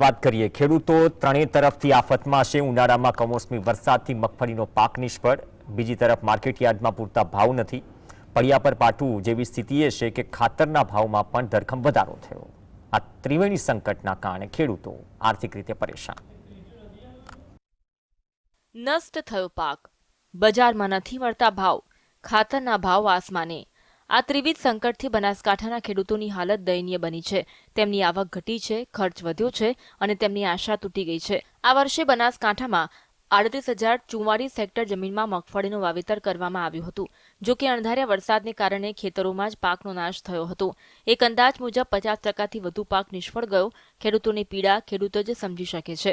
વાત કરીએ ખેડૂતો ત્રણેય તરફથી આફતમાં છે। ઉનાળામાં કમોસમી વરસાદથી મગફળીનો પાક નિષ્ફળ, બીજી તરફ માર્કેટયાર્ડમાં પૂરતા ભાવ નથી, પડિયા પર પાટવું જેવી સ્થિતિ એ છે કે ખાતરના ભાવમાં પણ ધરખમ વધારો થયો। આ ત્રિવેણી સંકટના કારણે ખેડૂતો આર્થિક રીતે પરેશાન। નષ્ટ થયો પાક, બજારમાં નથી મળતા ભાવ, ખાતરના ભાવ આસમાને। આ ત્રિવિધ સંકટથી બનાસકાંઠાના ખેડૂતોની હાલત દયનીય બની છે। તેમની આવક ઘટી છે, ખર્ચ વધ્યો છે અને તેમની આશા તૂટી ગઈ છે। આ વર્ષે બનાસકાંઠામાં 38,044 હેક્ટર જમીનમાં મગફળીનું વાવેતર કરવામાં આવ્યું હતું। જો કે અણધાર્યા વરસાદને કારણે ખેતરોમાં જ પાકનો નાશ થયો હતો। એક અંદાજ મુજબ 50%થી વધુ પાક નિષ્ફળ ગયો। ખેડૂતોની પીડા ખેડૂતો જ સમજી શકે છે।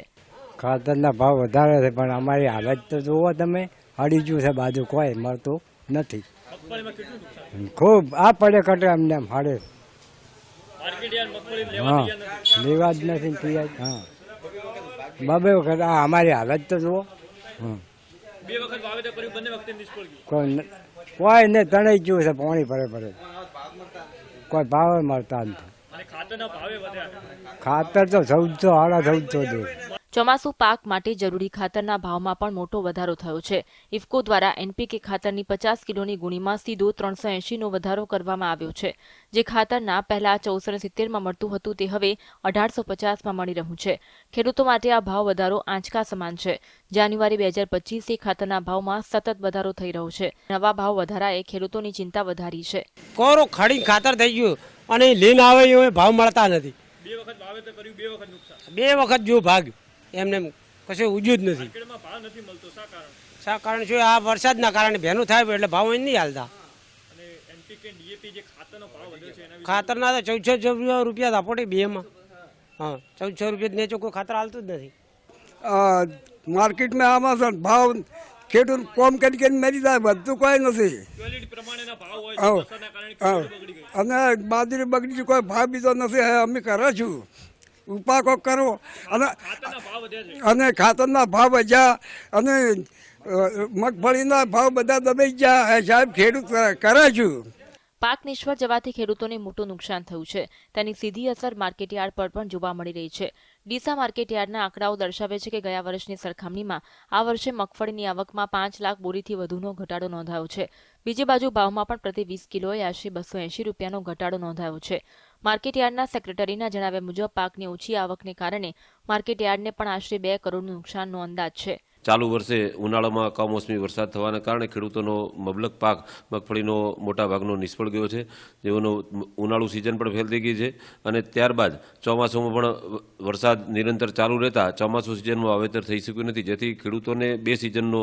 ખાતરના ભાવ વધારે છે પણ અમારી હાલત તો જુઓ તમે, હળી ગયું છે, બાજુ કોઈ મળતું નથી। ખૂબ આ પડે કટે અમને હાડે, હા લેવા જ નથી પીયા। હા બબે વખત આ અમારી હાલત તો જુઓ। કોઈ ને તણાઈ ગયું છે, પાણી ભરે ભરે, કોઈ ભાવ મળતા નથી। ખાતર તો 1400 દે। ચોમાસુ પાક માટે જરૂરી ખાતરના ભાવમાં પણ મોટો વધારો થયો છે। ઇફકો દ્વારા એનપીકે ખાતરની 50 કિલોની ગુણીમાં સીધો 380નો વધારો કરવામાં આવ્યો છે। જે ખાતરના પહેલા 1470માં મળતું હતું તે હવે 1850માં મળી રહ્યું છે। ખેડૂતો માટે આ ભાવ વધારો આંચકા સમાન છે। જાન્યુઆરી 2025થી ખાતરના ભાવમાં સતત વધારો થઈ રહ્યો છે। નવા ભાવ વધારાએ ખેડૂતોની ચિંતા વધારી છે। કોરો ખડી ખાતર થઈ ગયું અને લઈને આવે એ ભાવ મળતા નથી। બે વખત જો ભાગ એમને કશું ઉજ્યું જ નથી। શા કારણ છે? આ વરસાદના કારણે ભેનું થાય એટલે ભાવ નહીં હાલતા। ખાતરના તો 1400 રૂપિયા આપોટે બેમાં। હા 1400 રૂપિયા નેચો કોઈ ખાતર હાલતું જ નથી। માર્કેટમાં આમાં ભાવ ખેડૂત કોમ કરી મરી જાય, બધું કોઈ નથી। અને બાજરી બગડી કોઈ ભાવ બીજો નથી। અમે કરે છું ઉપાકો કરો અને ખાતરના ભાવ વધ્યા અને મગફળીના ભાવ બધા દબાઈ ગયા। સાહેબ ખેડૂત કરે છું। પાક નિષ્ફળ જવાથી ખેડૂતોને મોટું નુકસાન થયું છે। તેની સીધી અસર માર્કેટયાર્ડ પર પણ જોવા મળી રહી છે। ડીસા માર્કેટયાર્ડના આંકડાઓ દર્શાવે છે કે ગયા વર્ષની સરખામણીમાં આ વર્ષે મગફળીની આવકમાં 5 લાખ બોરીથી વધુનો ઘટાડો નોંધાયો છે। બીજી બાજુ ભાવમાં પણ પ્રતિ 20 કિલોએ આશરે 280 રૂપિયાનો ઘટાડો નોંધાયો છે। માર્કેટયાર્ડના સેક્રેટરીના જણાવ્યા મુજબ પાકની ઓછી આવકને કારણે માર્કેટયાર્ડને પણ આશરે 2 કરોડનું નુકસાનનો અંદાજ છે। ચાલુ વર્ષે ઉનાળામાં કમોસમી વરસાદ થવાના કારણે ખેડૂતોનો મબલક પાક મગફળીનો મોટા ભાગનો નિષ્ફળ ગયો છે। જેઓનો ઉનાળુ સિઝન પણ ફેલ થઈ ગઈ છે અને ત્યારબાદ ચોમાસામાં પણ વરસાદ નિરંતર ચાલુ રહેતા ચોમાસુ સિઝનમાં વાવેતર થઈ શક્યું નથી, જેથી ખેડૂતોને 2 સિઝનનો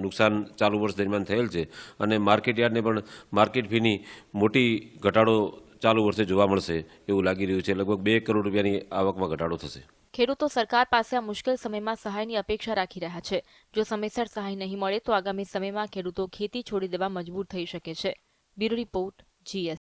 નુકસાન ચાલુ વર્ષ દરમિયાન થયેલ છે અને માર્કેટયાર્ડને પણ માર્કેટ ફીની મોટી ઘટાડો ચાલુ વર્ષે જોવા મળશે એવું લાગી રહ્યું છે। લગભગ 2 કરોડ રૂપિયાની આવકમાં ઘટાડો થશે। ખેડૂતો સરકાર પાસે આ મુશ્કેલ સમયમાં સહાયની અપેક્ષા રાખી રહ્યા છે। જો સમયસર સહાય નહીં મળે તો આગામી સમયમાં ખેડૂતો ખેતી છોડી દેવા મજબૂર થઈ શકે છે। Bureau report GS।